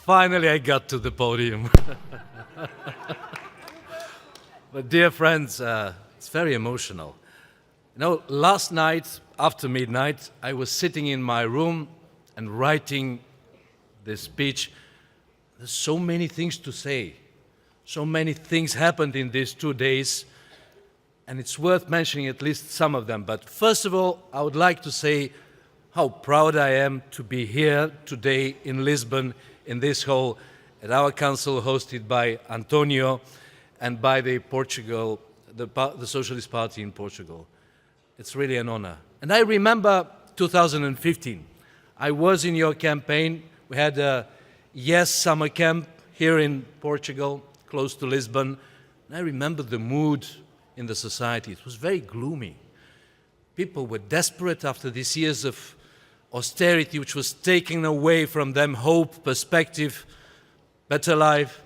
Finally, I got to the podium. But dear friends, it's very emotional. You know, last night, after midnight, I was sitting in my room and writing this speech. There's so many things to say. So many things happened in these 2 days, and it's worth mentioning at least some of them. But first of all, I would like to say how proud I am to be here today in Lisbon, in this hall, at our council hosted by Antonio and by the Socialist Party in Portugal. It's really an honor. And I remember 2015. I was in your campaign. We had a Yes summer camp here in Portugal, close to Lisbon. And I remember the mood in the society. It was very gloomy. People were desperate after these years of austerity, which was taking away from them hope, perspective, better life.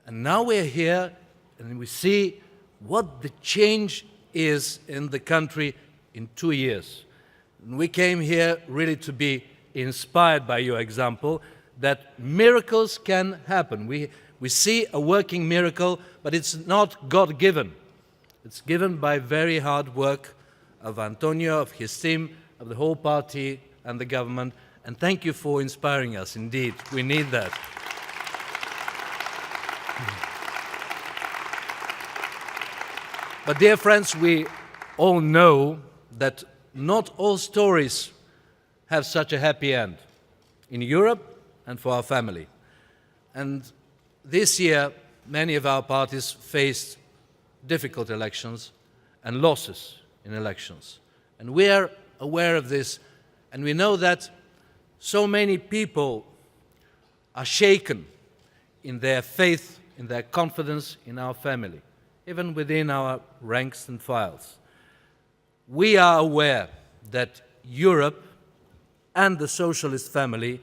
And now we're here and we see what the change is in the country in 2 years. And we came here really to be inspired by your example that miracles can happen. We see a working miracle, but it's not God-given. It's given by very hard work of Antonio, of his team, of the whole party and the government. And thank you for inspiring us. Indeed, we need that. But dear friends, we all know that not all stories have such a happy end in Europe and for our family. And this year, many of our parties faced difficult elections and losses in elections. And we are aware of this, and we know that so many people are shaken in their faith, in their confidence in our family, even within our ranks and files. We are aware that Europe and the socialist family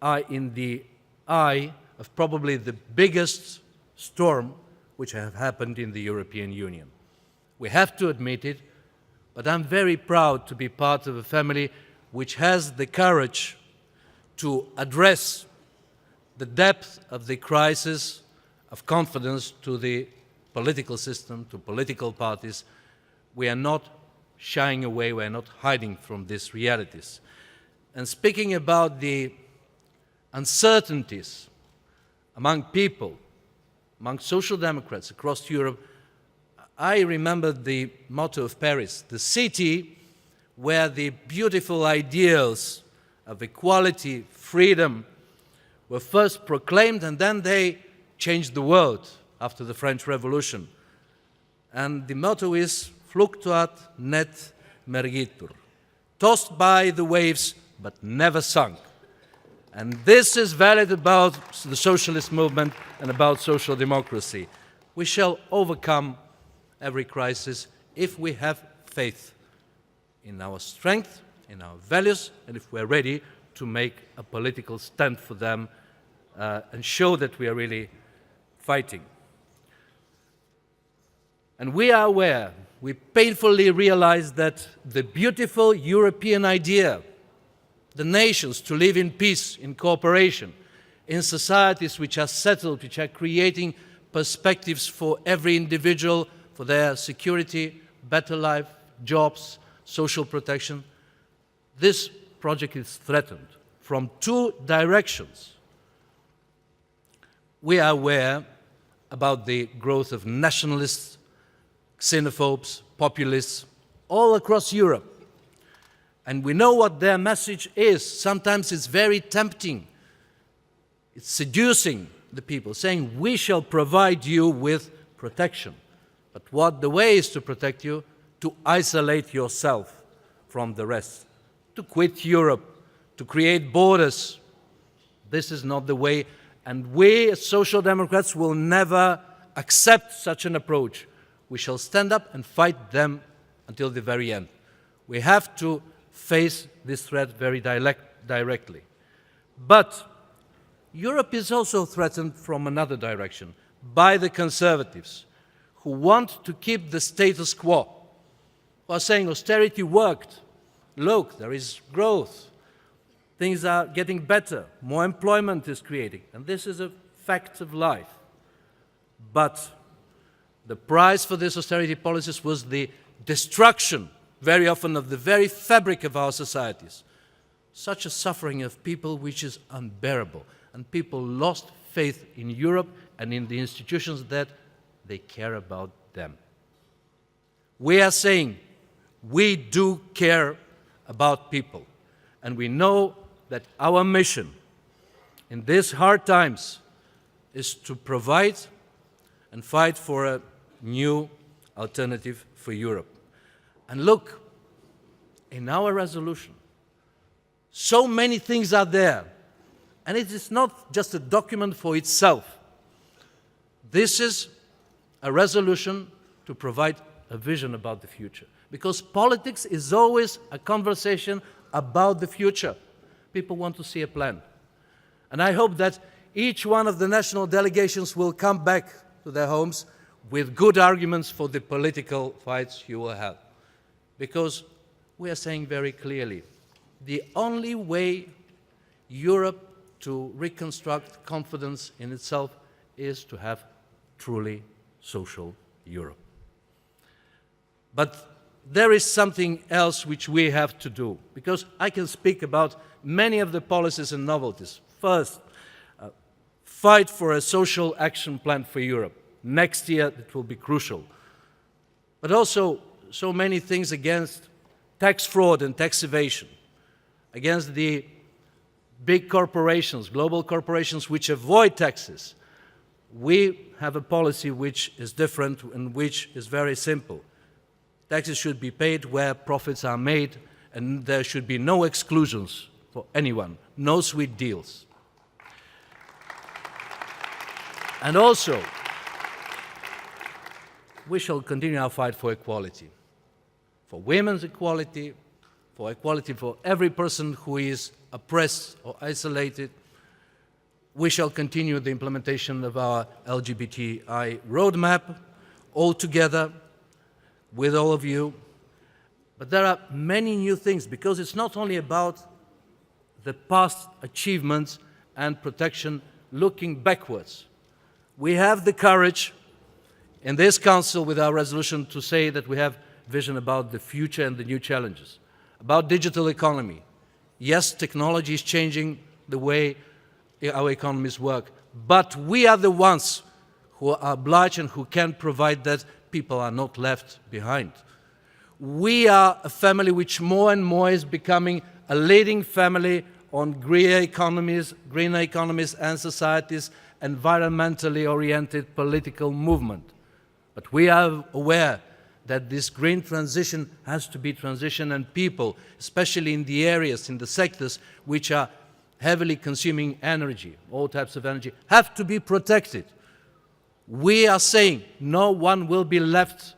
are in the eye of probably the biggest storm which have happened in the European Union. We have to admit it, but I'm very proud to be part of a family which has the courage to address the depth of the crisis of confidence to the political system, to political parties. We are not shying away, we are not hiding from these realities. And speaking about the uncertainties among people, among social democrats across Europe, I remember the motto of Paris, the city where the beautiful ideals of equality, freedom were first proclaimed, and then they changed the world after the French Revolution. And the motto is fluctuat net mergitur, tossed by the waves but never sunk. And this is valid about the socialist movement and about social democracy. We shall overcome every crisis if we have faith in our strength, in our values, and if we're ready to make a political stand for them and show that we are really fighting. And we are aware, we painfully realize that the beautiful European idea, the nations to live in peace, in cooperation, in societies which are settled, which are creating perspectives for every individual, for their security, better life, jobs, social protection. This project is threatened from 2 directions. We are aware about the growth of nationalists, xenophobes, populists, all across Europe. And we know what their message is. Sometimes it's very tempting. It's seducing the people, saying, we shall provide you with protection. But what the way is to protect you? To isolate yourself from the rest, to quit Europe, to create borders. This is not the way. And we, as Social Democrats, will never accept such an approach. We shall stand up and fight them until the very end. We have to face this threat very directly. But Europe is also threatened from another direction, by the conservatives, who want to keep the status quo, who are saying austerity worked. Look, there is growth. things are getting better, more employment is creating, and this is a fact of life. But the price for these austerity policies was the destruction, very often, of the very fabric of our societies. Such a suffering of people which is unbearable, and people lost faith in Europe and in the institutions that they care about them. We are saying we do care about people, and we know that our mission in these hard times is to provide and fight for a new alternative for Europe. And look, in our resolution, so many things are there, and it is not just a document for itself. This is a resolution to provide a vision about the future, because politics is always a conversation about the future. People want to see a plan. And I hope that each one of the national delegations will come back to their homes with good arguments for the political fights you will have. Because we are saying very clearly, the only way Europe to reconstruct confidence in itself is to have truly social Europe. But there is something else which we have to do, because I can speak about many of the policies and novelties. First, fight for a social action plan for Europe. Next year, it will be crucial. But also, so many things against tax fraud and tax evasion, against the big corporations, global corporations which avoid taxes. We have a policy which is different and which is very simple. Taxes should be paid where profits are made, and there should be no exclusions for anyone, no sweet deals. And also, we shall continue our fight for equality, for women's equality, for equality for every person who is oppressed or isolated. We shall continue the implementation of our LGBTI roadmap all together with all of you. But there are many new things, because it's not only about the past achievements and protection looking backwards. We have the courage in this Council with our resolution to say that we have vision about the future and the new challenges, about digital economy. Yes, technology is changing the way our economies work, but we are the ones who are obliged and who can provide that people are not left behind. We are a family which more and more is becoming a leading family on greener economies and societies, environmentally oriented political movement. But we are aware that this green transition has to be transition, and people, especially in the areas, in the sectors which are heavily consuming energy, all types of energy, have to be protected. We are saying no one will be left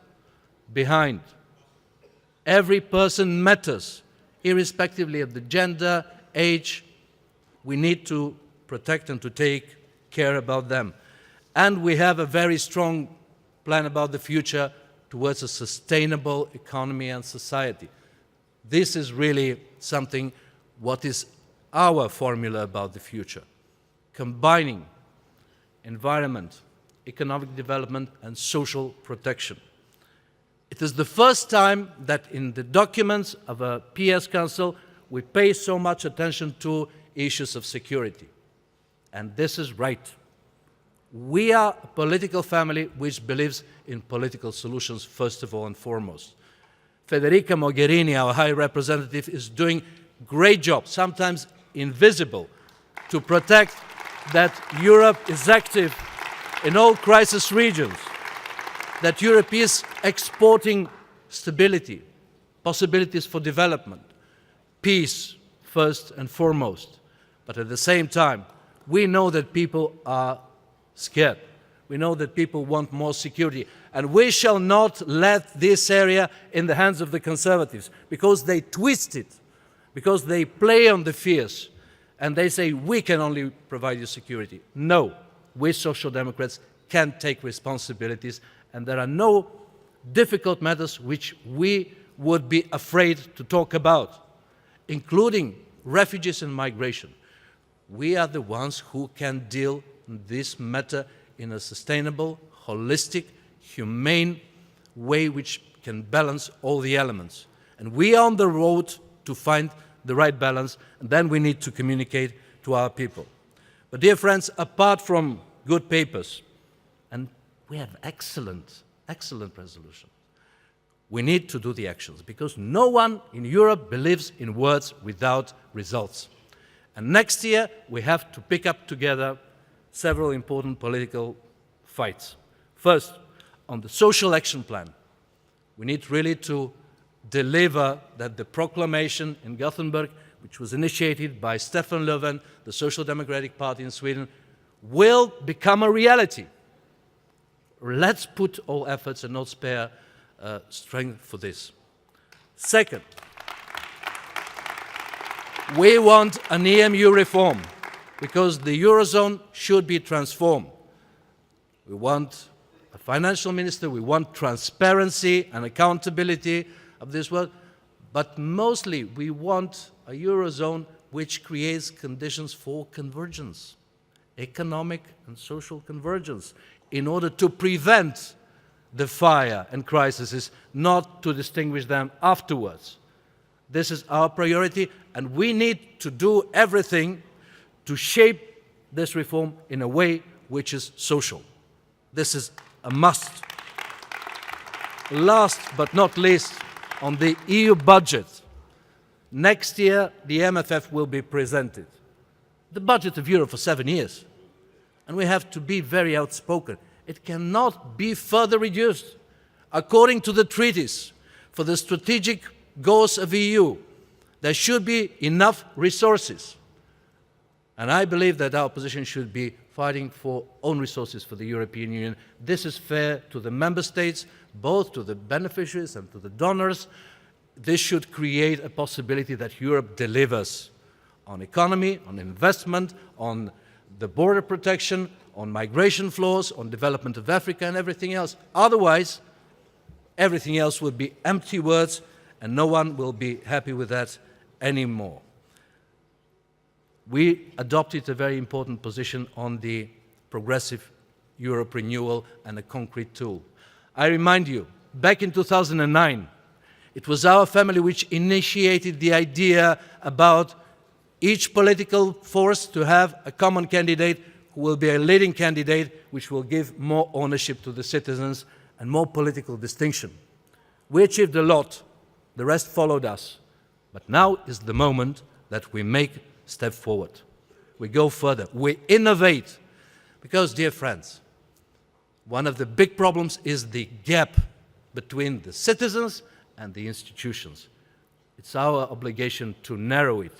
behind. Every person matters, irrespectively of the gender, age. We need to protect and to take care about them. And we have a very strong plan about the future towards a sustainable economy and society. This is really something what is our formula about the future, combining environment, economic development, and social protection. It is the first time that in the documents of a PES Council we pay so much attention to issues of security. And this is right. We are a political family which believes in political solutions first of all and foremost. Federica Mogherini, our High Representative, is doing a great job, sometimes invisible, to protect that Europe is active in all crisis regions, that Europe is exporting stability, possibilities for development, peace first and foremost. But at the same time, we know that people are scared. We know that people want more security. And we shall not let this area in the hands of the conservatives, because they twist it, because they play on the fears, and they say, we can only provide you security. No, we Social Democrats can take responsibilities, and there are no difficult matters which we would be afraid to talk about, including refugees and migration. We are the ones who can deal with this matter in a sustainable, holistic, humane way which can balance all the elements. And we are on the road to find the right balance, and then we need to communicate to our people. But dear friends, apart from good papers, and we have excellent resolutions, we need to do the actions, because no one in Europe believes in words without results. And next year, we have to pick up together several important political fights. First, on the social action plan, we need really to deliver that the proclamation in Gothenburg, which was initiated by Stefan Löfven, the Social Democratic Party in Sweden, will become a reality. Let's put all efforts and not spare strength for this. Second, we want an EMU reform because the Eurozone should be transformed. We want a financial minister, we want transparency and accountability of this world, but mostly we want a Eurozone which creates conditions for convergence, economic and social convergence, in order to prevent the fire and crises, not to distinguish them afterwards. This is our priority, and we need to do everything to shape this reform in a way which is social. This is a must. Last but not least, on the EU budget, next year the MFF will be presented. The budget of Europe for 7 years. And we have to be very outspoken. It cannot be further reduced. According to the treaties, for the strategic goals of the EU, there should be enough resources. And I believe that our position should be fighting for own resources for the European Union. This is fair to the member states, both to the beneficiaries and to the donors. This should create a possibility that Europe delivers on economy, on investment, on the border protection, on migration flows, on development of Africa and everything else. Otherwise, everything else will be empty words and no one will be happy with that anymore. We adopted a very important position on the progressive Europe renewal and a concrete tool. I remind you, back in 2009, it was our family which initiated the idea about each political force to have a common candidate who will be a leading candidate, which will give more ownership to the citizens and more political distinction. We achieved a lot. The rest followed us. But now is the moment that we make a step forward. We go further. We innovate. Because, dear friends, one of the big problems is the gap between the citizens and the institutions. It's our obligation to narrow it.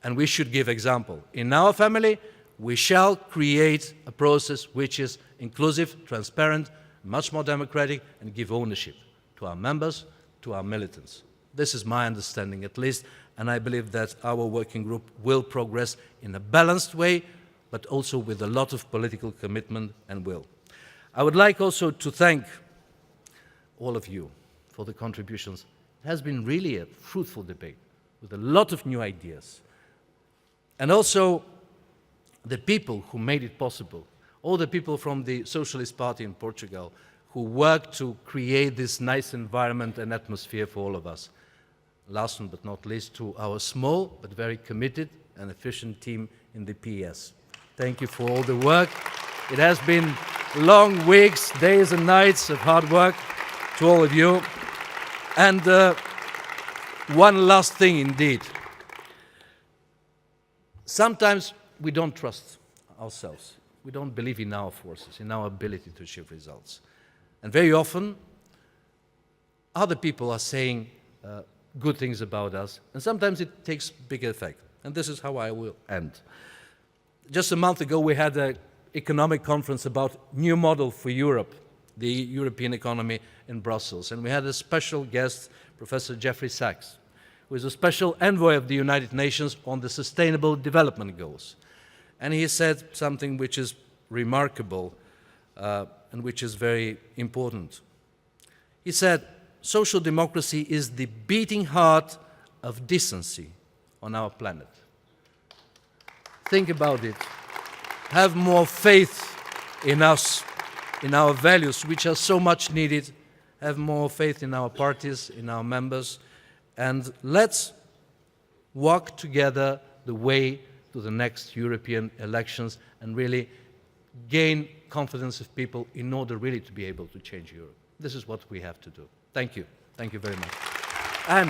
And we should give example. In our family, we shall create a process which is inclusive, transparent, much more democratic, and give ownership to our members, to our militants. This is my understanding, at least, and I believe that our working group will progress in a balanced way, but also with a lot of political commitment and will. I would like also to thank all of you for the contributions. It has been really a fruitful debate with a lot of new ideas. And also the people who made it possible, all the people from the Socialist Party in Portugal who worked to create this nice environment and atmosphere for all of us. Last but not least, to our small but very committed and efficient team in the PES. Thank you for all the work. It has been long weeks, days and nights of hard work to all of you. And one last thing indeed. Sometimes we don't trust ourselves. We don't believe in our forces, in our ability to achieve results. And very often, other people are saying good things about us, and sometimes it takes big effect. And this is how I will end. Just a month ago, we had an economic conference about new model for Europe, the European economy in Brussels. And we had a special guest, Professor Jeffrey Sachs, who is a special envoy of the United Nations on the Sustainable Development Goals. And he said something which is remarkable and which is very important. He said, social democracy is the beating heart of decency on our planet. Think about it. Have more faith in us, in our values, which are so much needed. Have more faith in our parties, in our members, and let's walk together the way to the next European elections and really gain confidence of people in order really to be able to change Europe. This is what we have to do. Thank you. Thank you very much. And